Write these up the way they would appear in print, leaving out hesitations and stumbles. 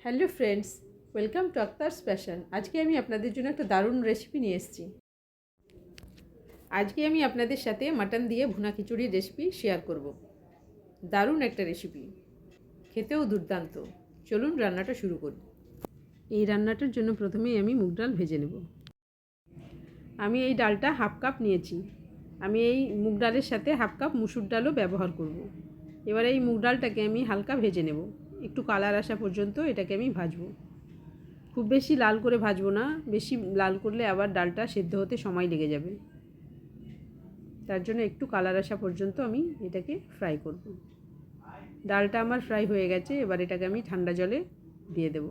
Hello friends, welcome to Aktar's Passion. আজকে আমি আপনাদের জন্য একটা দারুণ রেসিপি নিয়ে এসেছি। আজকে আমি আপনাদের সাথে মাটন দিয়ে ভুনা খিচুড়ির রেসিপি শেয়ার করব। দারুণ একটা রেসিপি, খেতেও দুর্দান্ত। চলুন রান্নাটা শুরু করি। এই রান্নাটার জন্য প্রথমেই আমি মুগ ডাল ভেজে নেব। আমি এই ডালটা হাফ কাপ নিয়েছি। আমি এই মুগ ডালের সাথে হাফ কাপ মুসুর ডালও ব্যবহার করব। এবার এই মুগ ডালটাকে আমি হালকা ভেজে নেব, একটু কালার আসা পর্যন্ত এটাকে আমি ভাজবো। খুব বেশি লাল করে ভাজবো না, বেশি লাল করলে আবার ডালটা সেদ্ধ হতে সময় লেগে যাবে। তার জন্য একটু কালার আসা পর্যন্ত আমি এটাকে ফ্রাই করব। ডালটা আমার ফ্রাই হয়ে গেছে, এবার এটাকে আমি ঠান্ডা জলে দিয়ে দেব।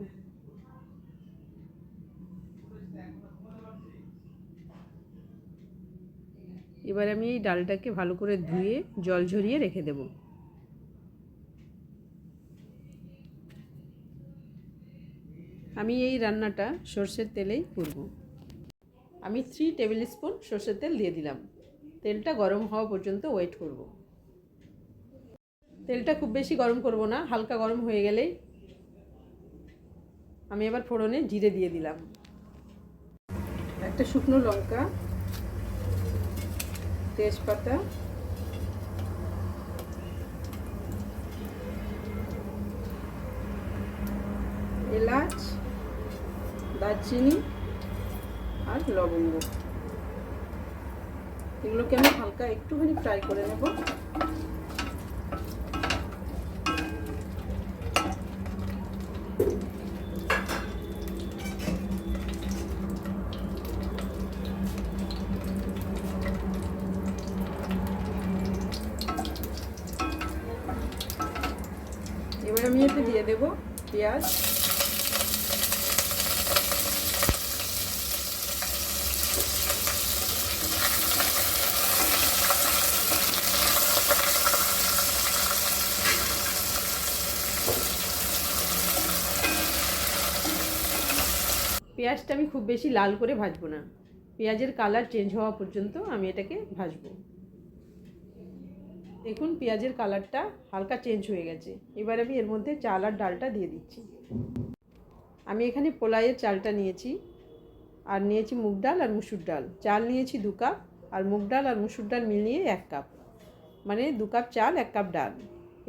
এবার আমি এই ডালটাকে ভালো করে ধুয়ে জল ঝরিয়ে রেখে দেব। আমি এই রান্নাটা সর্ষের তেলেই করব। আমি 3 টেবিল স্পুন সর্ষের তেল দিয়ে দিলাম। তেলটা গরম হওয়া পর্যন্ত ওয়েট করব। তেলটা খুব বেশি গরম করব না, হালকা গরম হয়ে গেলেই আমি এবার ফোড়নে জিরে দিয়ে দিলাম, একটা শুকনো লঙ্কা, তেজপাতা, এলাচ, দারচিনি আর লবঙ্গ। এগুলোকে আমি হালকা একটুখানি ফ্রাই করে নেব। এবার আমি এতে দিয়ে দেব পেঁয়াজ, পেঁয়াজটা আমি খুব বেশি লাল করে ভাজবো না, পেঁয়াজের কালার চেঞ্জ হওয়া পর্যন্ত আমি এটাকে ভাজবো। দেখুন পেঁয়াজের কালারটা হালকা চেঞ্জ হয়ে গেছে। এবার আমি এর মধ্যে চাল আর ডালটা দিয়ে দিচ্ছি। আমি এখানে পোলাইয়ের চালটা নিয়েছি, আর নিয়েছি মুগ ডাল আর মুসুর ডাল। চাল নিয়েছি 2 কাপ, আর মুগ ডাল আর মুসুর ডাল মিলিয়ে 1 কাপ, মানে 2 কাপ চাল 1 কাপ ডাল।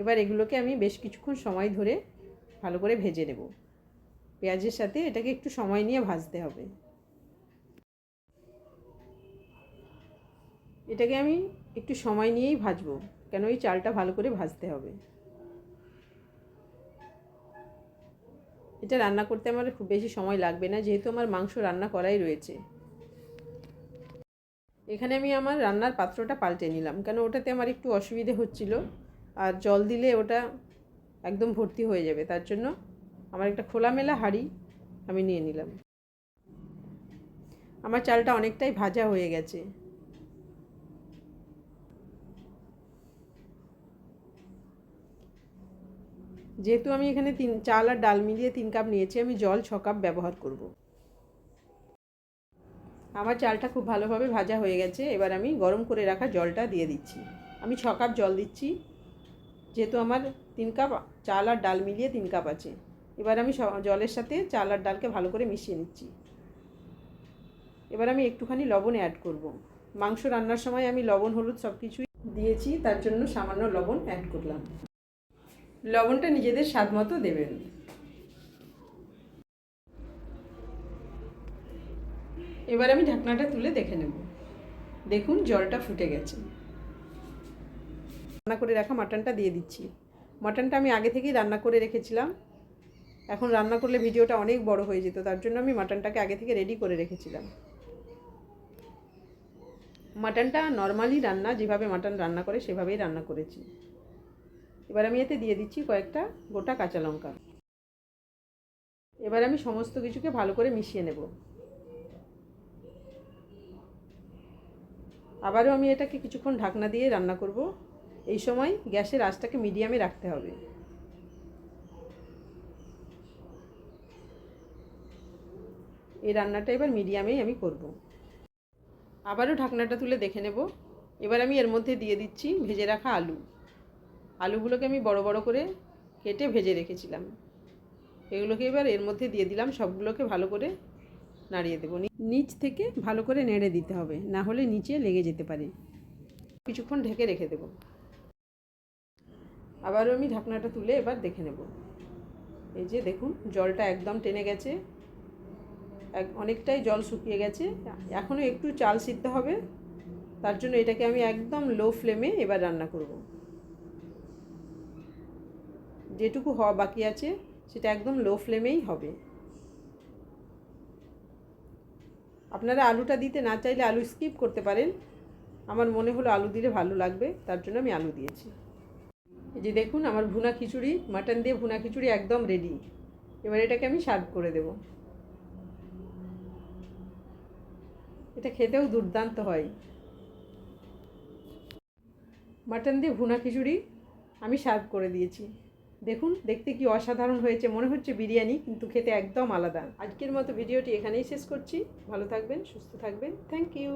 এবার এগুলোকে আমি বেশ কিছুক্ষণ সময় ধরে ভালো করে ভেজে নেব। পেঁয়াজের সাথে এটাকে একটু সময় নিয়ে ভাজতে হবে। এটাকে আমি একটু সময় নিয়েই ভাজবো, কেন এই চালটা ভালো করে ভাজতে হবে। এটা রান্না করতে আমার খুব বেশি সময় লাগবে না, যেহেতু আমার মাংস রান্না করাই রয়েছে। এখানে আমি আমার রান্নার পাত্রটা পাল্টে নিলাম, কেন ওটাতে আমার একটু অসুবিধে হচ্ছিল, আর জল দিলে ওটা একদম ভর্তি হয়ে যাবে। তার জন্য আমার একটা খোলামেলা হাঁড়ি আমি নিয়ে নিলাম। আমার চালটা অনেকটাই ভাজা হয়ে গেছে। যেহেতু আমি এখানে চাল আর ডাল মিলিয়ে 3 কাপ নিয়েছি, আমি জল 6 কাপ ব্যবহার করব। আমার চালটা খুব ভালোভাবে ভাজা হয়ে গেছে। এবার আমি গরম করে রাখা জলটা দিয়ে দিচ্ছি। আমি 6 কাপ জল দিচ্ছি, যেহেতু আমার 3 কাপ চাল আর ডাল মিলিয়ে 3 কাপ আছে। এবার আমি জলের সাথে চাল আর ডালকে ভালো করে মিশিয়ে নিচ্ছি। এবার আমি একটুখানি লবণ অ্যাড করব। মাংস রান্নার সময় আমি লবণ হলুদ সব কিছুই দিয়েছি, তার জন্য সামান্য লবণ অ্যাড করলাম। লবণটা নিজেদের স্বাদ মতো দেবেন। এবার আমি ঢাকনাটা তুলে দেখে নেব। দেখুন জলটা ফুটে গেছে। রান্না করে রাখা মাটনটা দিয়ে দিচ্ছি। মাটনটা আমি আগে থেকেই রান্না করে রেখেছিলাম। এখন রান্না করলে ভিডিওটা অনেক বড় হয়ে যেত, তার জন্য আমি মাটনটাকে আগে থেকে রেডি করে রেখেছিলাম। মাটনটা নর্মালি রান্না, যেভাবে মাটন রান্না করে সেভাবেই রান্না করেছি। এবার আমি এতে দিয়ে দিচ্ছি কয়েকটা গোটা কাঁচা লঙ্কা। এবার আমি সমস্ত কিছুকে ভালো করে মিশিয়ে নেব। আবারও আমি এটাকে কিছুক্ষণ ঢাকনা দিয়ে রান্না করব। এই সময় গ্যাসের আঁচটাকে মিডিয়ামে রাখতে হবে। এই রান্নাটা এবার মিডিয়ামেই আমি করব। আবারও ঢাকনাটা তুলে দেখে নেব। এবার আমি এর মধ্যে দিয়ে দিচ্ছি ভেজে রাখা আলু। আলুগুলোকে আমি বড় বড় করে কেটে ভেজে রেখেছিলাম। এগুলোকে এবার এর মধ্যে দিয়ে দিলাম, সবগুলোকে ভালো করে নাড়িয়ে দেবো। নিচ থেকে ভালো করে নেড়ে দিতে হবে, না হলে নিচে লেগে যেতে পারে। কিছুক্ষণ ঢেকে রেখে দেবো। আবারও আমি ঢাকনাটা তুলে এবার দেখে নেব। এই যে দেখুন, জলটা একদম টেনে গেছে, অনেকটাই জল শুকিয়ে গেছে। এখনও একটু চাল সিদ্ধ হবে, তার জন্য এটাকে আমি একদম লো ফ্লেমে এবার রান্না করব। যেটুকু হওয়া বাকি আছে সেটা একদম লো ফ্লেমেই হবে। আপনারা আলুটা দিতে না চাইলে আলু স্কিপ করতে পারেন। আমার মনে হলো আলু দিলে ভালো লাগবে, তার জন্য আমি আলু দিয়েছি। এই যে দেখুন, আমার ভুনা খিচুড়ি, মাটন দিয়ে ভুনা খিচুড়ি একদম রেডি। এবার এটাকে আমি সার্ভ করে দেব। এটা খেতেও দুর্দান্ত হয়। মাটন দিয়ে ভুনা খিচুড়ি আমি সার্ভ করে দিয়েছি। দেখুন, দেখতে কি অসাধারণ হয়েছে, মনে হচ্ছে বিরিয়ানি, কিন্তু খেতে একদম আলাদা। আজকের মতো ভিডিওটি এখানেই শেষ করছি। ভালো থাকবেন, সুস্থ থাকবেন। Thank you.